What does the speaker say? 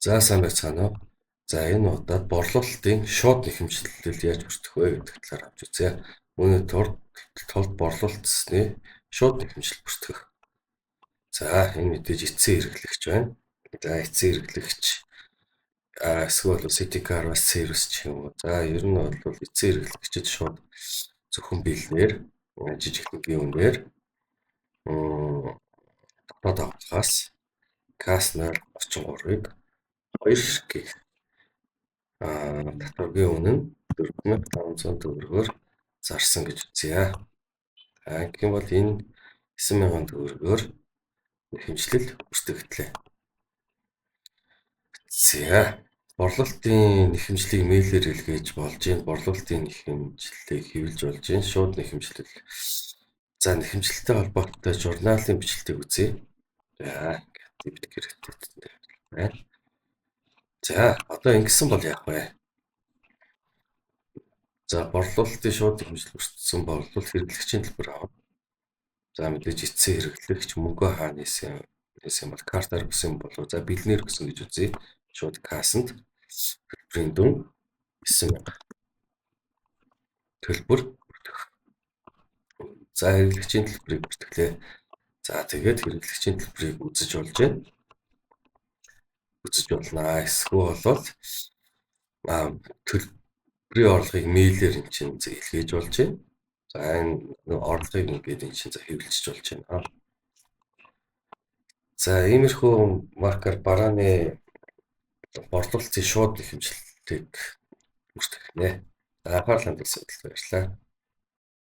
За сайн байцгаана уу. За энэ удаад борлуулалтын шууд нэхэмжлэл яаж бүрдэх вэ гэдэг талаар авч үзье. Үүний тулд борлуулалтсны шууд нэхэмжлэл бүртгэх. За энэ мэдээж эцсийн хэрэглэгч байна. За эцсийн хэрэглэгч эсвэл CTCar бас сервис ч юм уу. За ер нь бол эцсийн хэрэглэгчид шууд зөвхөн биллээр жижиг нэгэн үнээр дотоод авахаас CAS 033-ыг 2 гэх татваргийн үнэ нь 4500 төгрөгөөр зарсан гэж үзье. Гэх юм бол энэ 9000 төгрөгөөр нэхэмжлэл бүртгэгдлээ. За борлуулалтын нэхэмжлэлийг мэйлээр илгээж болж байна. Борлуулалтын нэхэмжлэлийг хэвлэж болж байна. Шууд нэхэмжлэл. За нэхэмжлэлтэй холбоотой журналын бичлэлтийг үзье. За ингээд хэрэгтэй байна. За одоо ингэсэн бол яах вэ? За борлуулалтын шууд нэхэмжлэл бүртгэсэн бол хэрэглэгчийн төлбөр авна. За мэдээж эцсийн хэрэглэгч мөнгөө хаана нээсэн юм бол картаар өгсөн болов. За бэлнээр өгсөн гэж үзье. Шууд кассанд төлбөрийн дүн 9000 төлбөр бүртгэх. За хэрэглэгчийн төлбөрийг бүртгэлээ. За тэгээд хэрэглэгчийн төлбөрийг үзэж болж байна. Үзэж болно. Эсвэл бол төлбөрийн орлогыг мэйлээр эн чинь илгээж болж байна. За энэ орлогыг ингээд эн чинь хэвлэлж болж байна. За иймэрхүү маркер барааны борлуулалтын шууд нэхэмжлэлийг бүртгэх нэ. Анхаарлаа хандуулсанд баярлалаа.